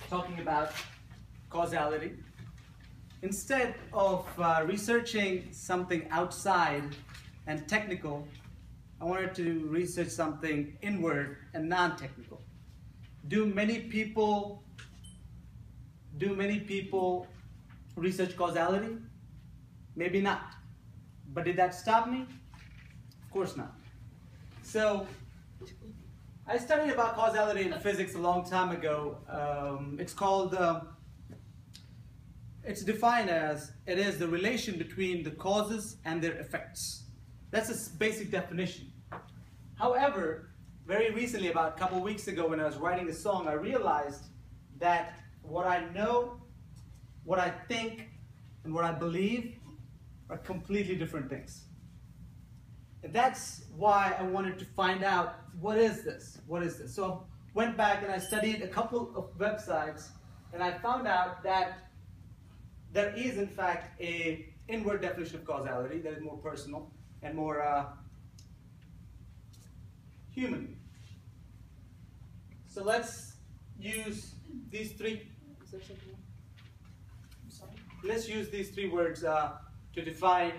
talking about causality. Instead of researching something outside and technical, I wanted to research something inward and non-technical. Do many people research causality? Maybe not. But did that stop me? Of course not. So I studied about causality in physics a long time ago. It's defined as, it is the relation between the causes and their effects. That's a basic definition. However, very recently, about a couple weeks ago when I was writing a song, I realized that what I know, what I think, and what I believe are completely different things. And that's why I wanted to find out, what is this? What is this? So I went back and I studied a couple of websites, and I found out that there is, in fact, an inward definition of causality that is more personal and more human. So let's use these three. Let's use these three words to define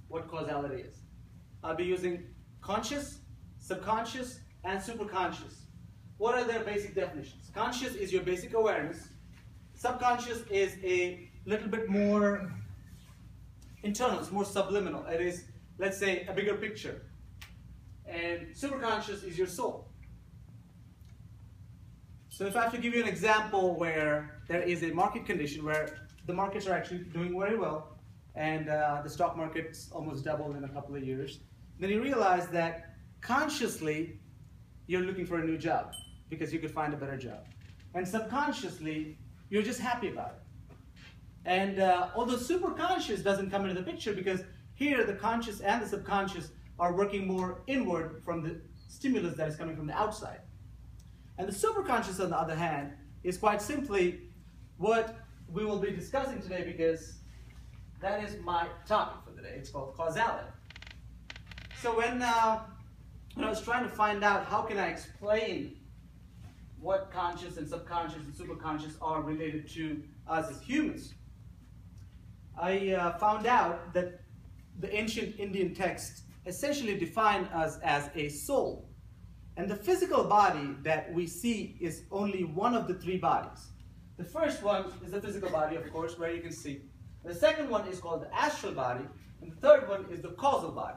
what causality is. I'll be using conscious, subconscious, and superconscious. What are their basic definitions? Conscious is your basic awareness. Subconscious is a little bit more internal, it's more subliminal. It is, let's say, a bigger picture. And superconscious is your soul. So if I have to give you an example where there is a market condition where the markets are actually doing very well, and the stock market's almost doubled in a couple of years, then you realize that consciously you're looking for a new job because you could find a better job. And subconsciously, you're just happy about it. And although superconscious doesn't come into the picture, because here the conscious and the subconscious are working more inward from the stimulus that is coming from the outside. And the superconscious, on the other hand, is quite simply what we will be discussing today, because that is my topic for the day. It's called causality. So when I was trying to find out how can I explain what conscious and subconscious and superconscious are related to us as humans, I found out that the ancient Indian texts essentially define us as a soul. And the physical body that we see is only one of the three bodies. The first one is the physical body, of course, where you can see. The second one is called the astral body, and the third one is the causal body.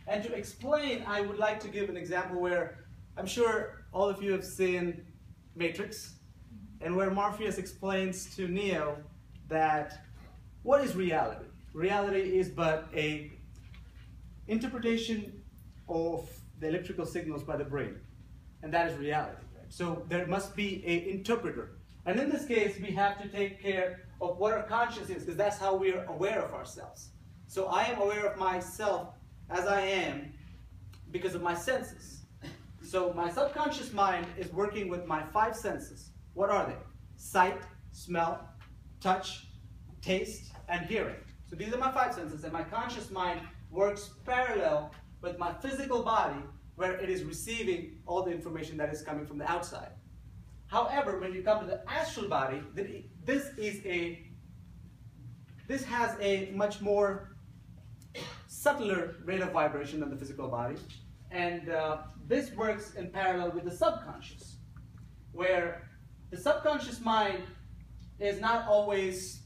And to explain, I would like to give an example where I'm sure all of you have seen Matrix, and where Morpheus explains to Neo that what is reality? Reality is but an interpretation of the electrical signals by the brain, and that is reality. Right? So there must be an interpreter. And in this case, we have to take care of what our conscious is, because that's how we are aware of ourselves. So I am aware of myself as I am because of my senses. So my subconscious mind is working with my five senses. What are they? Sight, smell, touch, taste, and hearing. So these are my five senses, and my conscious mind works parallel with my physical body, where it is receiving all the information that is coming from the outside. However, when you come to the astral body, this has a much more subtler rate of vibration than the physical body, and this works in parallel with the subconscious, where the subconscious mind is not always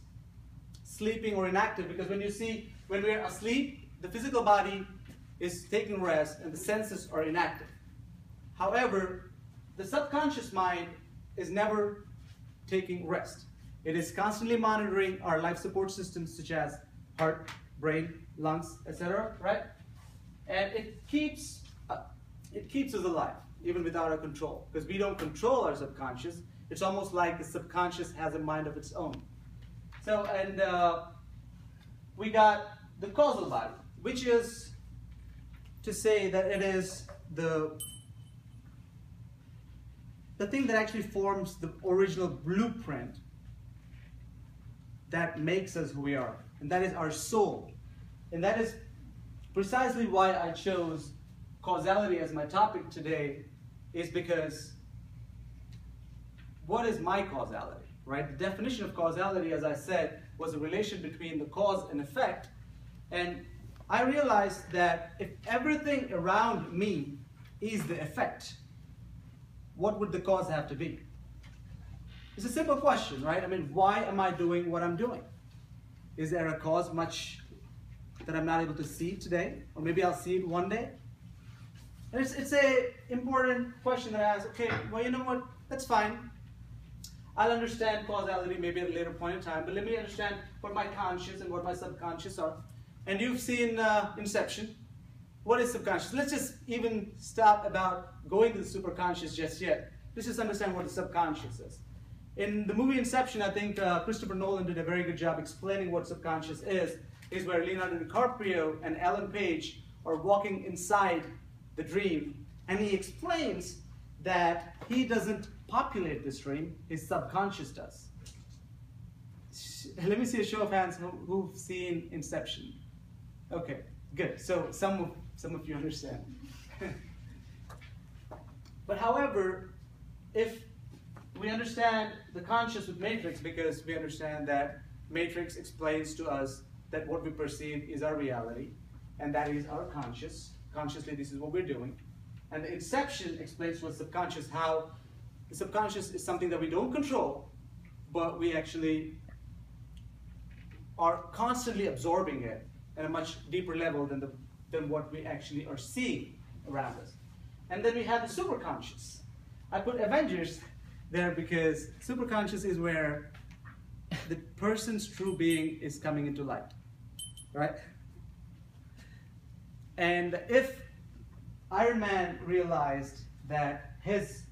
sleeping or inactive, because when we're asleep, the physical body is taking rest and the senses are inactive. However, the subconscious mind is never taking rest. It is constantly monitoring our life support systems, such as heart, brain, lungs, etc. Right? And it keeps us alive, even without our control, because we don't control our subconscious. It's almost like the subconscious has a mind of its own. So, and we got the causal body, which is to say that it is the thing that actually forms the original blueprint that makes us who we are, and that is our soul. And that is precisely why I chose causality as my topic today, is because what is my causality, right? The definition of causality, as I said, was a relation between the cause and effect. And I realized that if everything around me is the effect, what would the cause have to be? It's a simple question, right? I mean, why am I doing what I'm doing? Is there a cause much that I'm not able to see today? Or maybe I'll see it one day? And it's an important question that I ask, okay, well, you know what? That's fine. I'll understand causality maybe at a later point in time, but let me understand what my conscious and what my subconscious are. And you've seen Inception. What is subconscious? Let's just even stop about going to the superconscious just yet. Let's just understand what the subconscious is. In the movie Inception, I think Christopher Nolan did a very good job explaining what subconscious is where Leonardo DiCaprio and Ellen Page are walking inside the dream, and he explains that he doesn't populate this dream, his subconscious does. Let me see a show of hands who've seen Inception. Okay, good. So some of you understand. But however, if we understand the conscious with Matrix, because we understand that Matrix explains to us that what we perceive is our reality, and that is our conscious. Consciously, this is what we're doing. And the Inception explains to us subconscious how the subconscious is something that we don't control, but we actually are constantly absorbing it at a much deeper level than what we actually are seeing around us. And then we have the superconscious. I put Avengers there because superconscious is where the person's true being is coming into light, right? And if Iron Man realized that his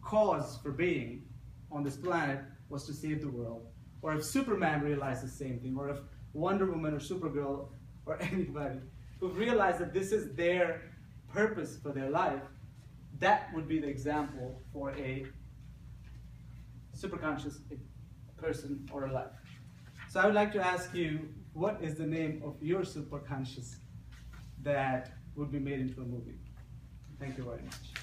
cause for being on this planet was to save the world, or if Superman realized the same thing, or if Wonder Woman or Supergirl or anybody who realized that this is their purpose for their life, that would be the example for a superconscious person or a life. So I would like to ask you, what is the name of your superconscious that would be made into a movie? Thank you very much.